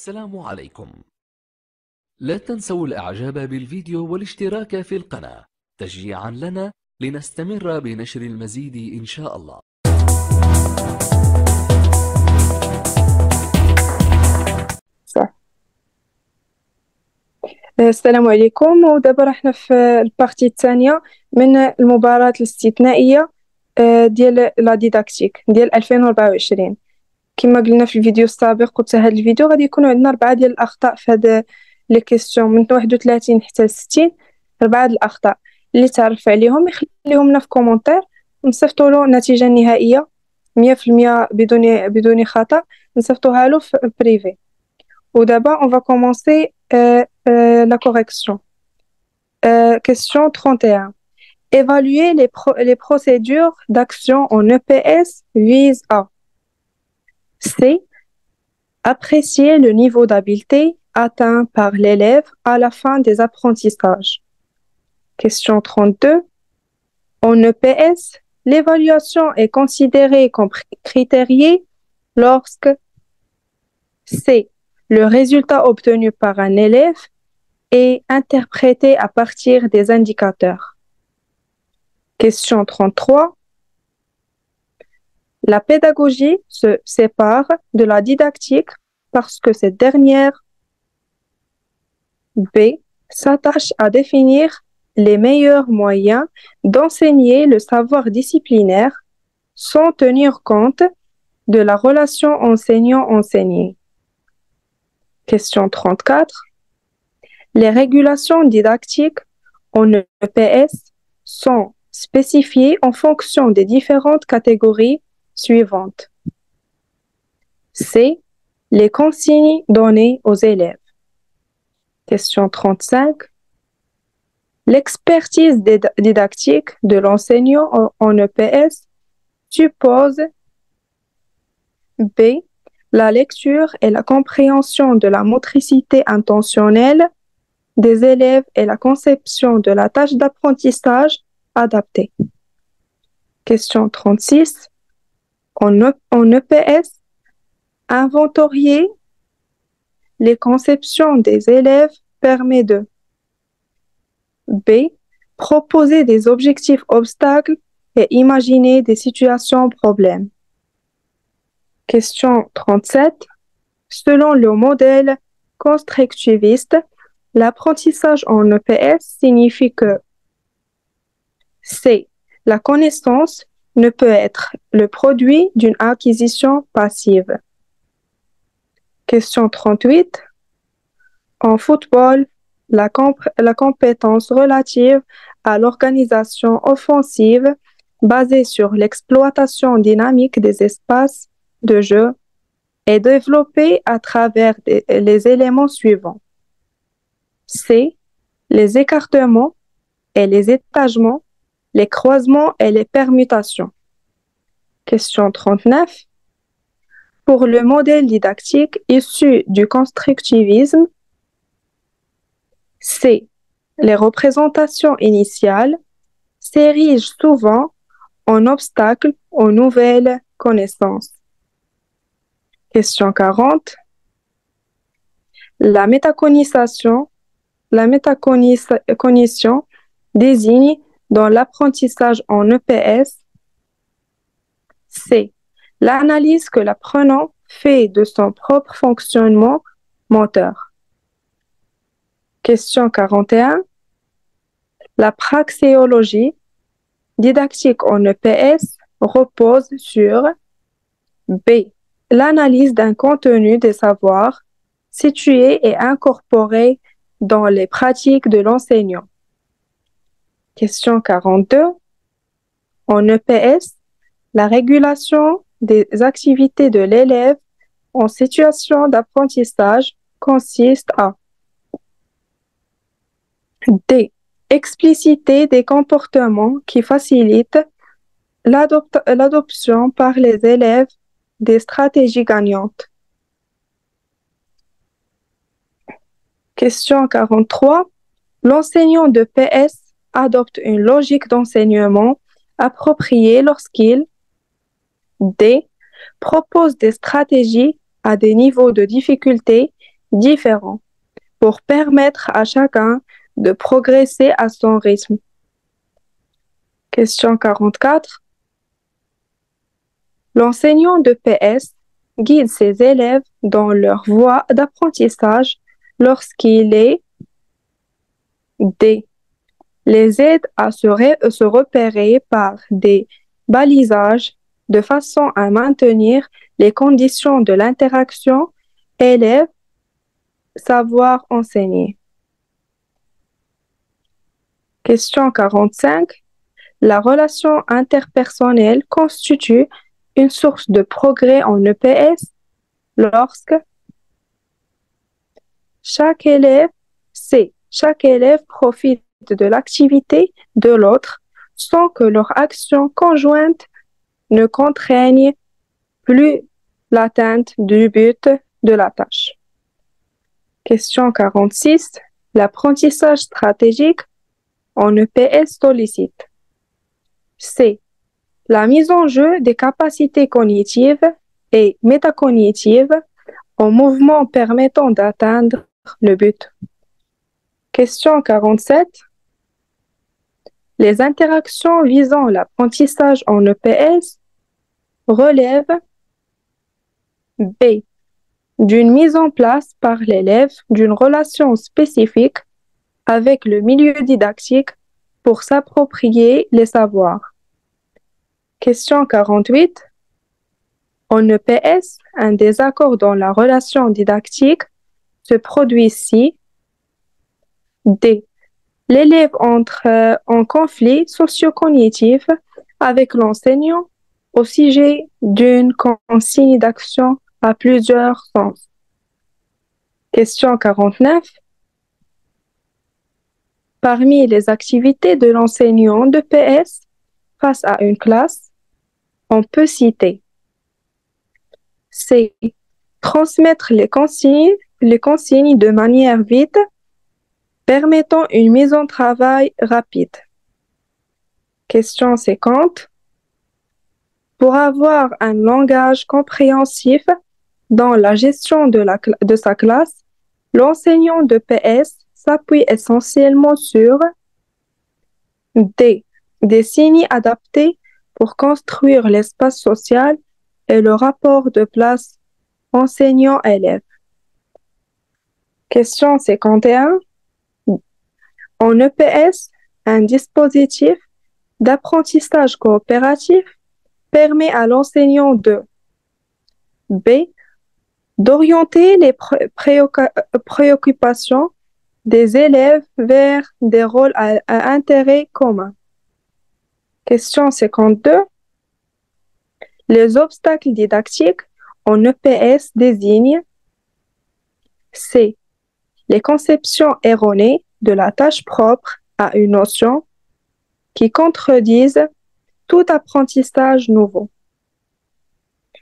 السلام عليكم. لا تنسوا الإعجاب بالفيديو والاشتراك في القناة تشجيعا لنا لنستمر بنشر المزيد إن شاء الله. صح. السلام عليكم، ودابا رحنا في البارتي الثانية من المباراة الاستثنائية ديال لا ديداكتيك ديال 2024. كما قلنا في الفيديو السابق وحتى هذا الفيديو غادي يكونوا عندنا 4 ديال الأخطاء في هاد لي كيسيون من 31 حتى 60. 4 د الأخطاء اللي تعرف عليهم يخليهم لنا في كومونتير ونصيفطوا له النتيجة النهائية 100% بدون خطأ، نصيفطوها له في بريفي. ودابا on va commencer la correction. Question 31. Évaluer les procédures d'action en EPS vise à C. Apprécier le niveau d'habileté atteint par l'élève à la fin des apprentissages. Question 32. En EPS, l'évaluation est considérée comme critériée lorsque C. Le résultat obtenu par un élève est interprété à partir des indicateurs. Question 33. La pédagogie se sépare de la didactique parce que cette dernière B. s'attache à définir les meilleurs moyens d'enseigner le savoir disciplinaire sans tenir compte de la relation enseignant-enseigné. Question 34. Les régulations didactiques en EPS sont spécifiées en fonction des différentes catégories suivantes. C. Les consignes données aux élèves. Question 35. L'expertise didactique de l'enseignant en EPS suppose B. La lecture et la compréhension de la motricité intentionnelle des élèves et la conception de la tâche d'apprentissage adaptée. Question 36. En EPS, inventorier les conceptions des élèves permet de B. Proposer des objectifs obstacles et imaginer des situations problèmes. Question 37. Selon le modèle constructiviste, l'apprentissage en EPS signifie que C. La connaissance ne peut être le produit d'une acquisition passive. Question 38. En football, la compétence relative à l'organisation offensive basée sur l'exploitation dynamique des espaces de jeu est développée à travers les éléments suivants. C. Les écartements et les étagements, les croisements et les permutations. Question 39. Pour le modèle didactique issu du constructivisme, C. Les représentations initiales s'érigent souvent en obstacle aux nouvelles connaissances. Question 40. La métacognition désigne dans l'apprentissage en EPS C. L'analyse que l'apprenant fait de son propre fonctionnement moteur. Question 41. La praxéologie didactique en EPS repose sur B. L'analyse d'un contenu des savoirs situés et incorporés dans les pratiques de l'enseignant. Question 42. En EPS, la régulation des activités de l'élève en situation d'apprentissage consiste à D. Expliciter des comportements qui facilitent l'adoption par les élèves des stratégies gagnantes. Question 43. L'enseignant de PS adopte une logique d'enseignement appropriée lorsqu'il D. propose des stratégies à des niveaux de difficulté différents pour permettre à chacun de progresser à son rythme. Question 44. L'enseignant de PS guide ses élèves dans leur voie d'apprentissage lorsqu'il est D. Les aide à se repérer par des balisages de façon à maintenir les conditions de l'interaction élève-savoir enseigné. Question 45. La relation interpersonnelle constitue une source de progrès en EPS lorsque chaque élève profite de l'activité de l'autre sans que leur action conjointe ne contraigne plus l'atteinte du but de la tâche. Question 46. L'apprentissage stratégique en EPS sollicite C. La mise en jeu des capacités cognitives et métacognitives en mouvement permettant d'atteindre le but. Question 47. Les interactions visant l'apprentissage en EPS relèvent B. D'une mise en place par l'élève d'une relation spécifique avec le milieu didactique pour s'approprier les savoirs. Question 48. En EPS, un désaccord dans la relation didactique se produit si D. L'élève entre en conflit socio-cognitif avec l'enseignant au sujet d'une consigne d'action à plusieurs sens. Question 49. Parmi les activités de l'enseignant de PS face à une classe, on peut citer C. Transmettre les consignes de manière vite, permettant une mise en travail rapide. Question 50. Pour avoir un langage compréhensif dans la gestion de sa classe, l'enseignant de PS s'appuie essentiellement sur D. Des signes adaptés pour construire l'espace social et le rapport de place enseignant-élève. Question 51. En EPS, un dispositif d'apprentissage coopératif permet à l'enseignant de B. D'orienter les préoccupations des élèves vers des rôles à intérêt commun. Question 52. Les obstacles didactiques en EPS désignent C. Les conceptions erronées de la tâche propre à une notion qui contredisent tout apprentissage nouveau.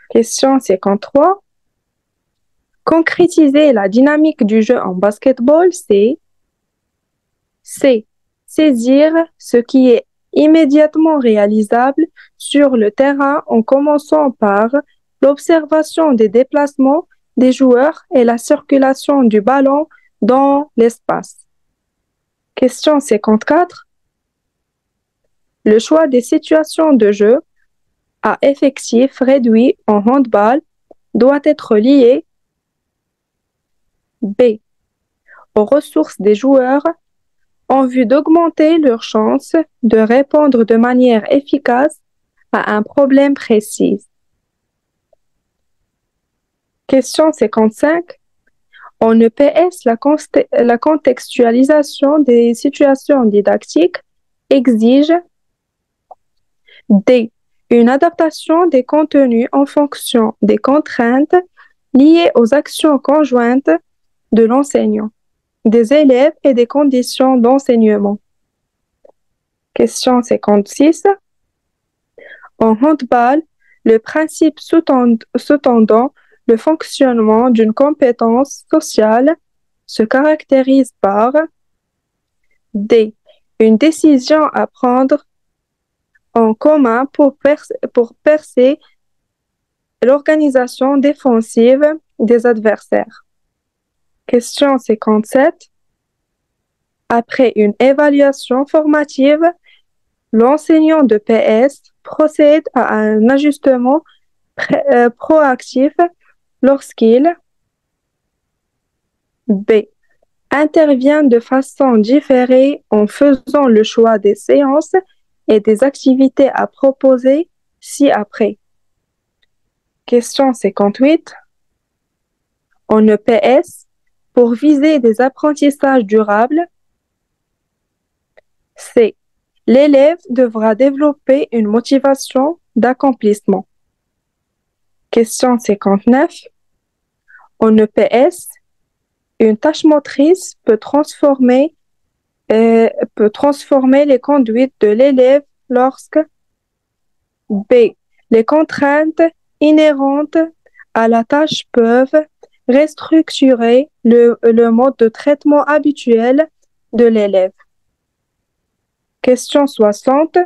Question 53. Concrétiser la dynamique du jeu en basketball, c'est C. Saisir ce qui est immédiatement réalisable sur le terrain en commençant par l'observation des déplacements des joueurs et la circulation du ballon dans l'espace. Question 54. Le choix des situations de jeu à effectif réduit en handball doit être lié B. Aux ressources des joueurs en vue d'augmenter leurs chances de répondre de manière efficace à un problème précis. Question 55. En EPS, la contextualisation des situations didactiques exige D. Une adaptation des contenus en fonction des contraintes liées aux actions conjointes de l'enseignant, des élèves et des conditions d'enseignement. Question 56. En handball, le principe sous-tendant le fonctionnement d'une compétence sociale se caractérise par D. Une décision à prendre en commun pour percer l'organisation défensive des adversaires. Question 57. Après une évaluation formative, l'enseignant de PS procède à un ajustement proactif lorsqu'il B. intervient de façon différée en faisant le choix des séances et des activités à proposer ci-après. Question 58. En EPS, pour viser des apprentissages durables, C. L'élève devra développer une motivation d'accomplissement. Question 59. En EPS, une tâche motrice peut transformer les conduites de l'élève lorsque B. Les contraintes inhérentes à la tâche peuvent restructurer le mode de traitement habituel de l'élève. Question 60.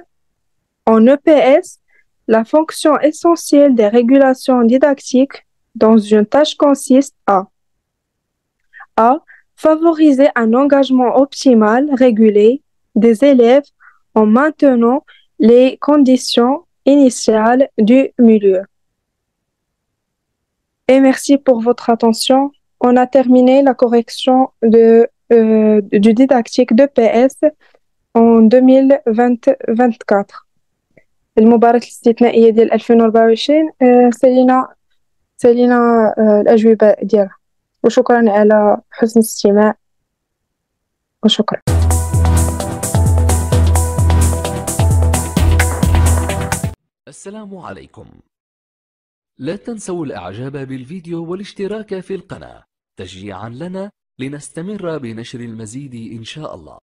En EPS, la fonction essentielle des régulations didactiques dans une tâche consiste à A. Favoriser un engagement optimal régulé des élèves en maintenant les conditions initiales du milieu. Et merci pour votre attention. On a terminé la correction du didactique de PS en 2024. المباراة الاستثنائية ديال 2024 سالينا الأجوبة ديالها، وشكرا على حسن الاستماع وشكرا. السلام عليكم. لا تنسوا الإعجاب بالفيديو والاشتراك في القناة تشجيعا لنا لنستمر بنشر المزيد إن شاء الله.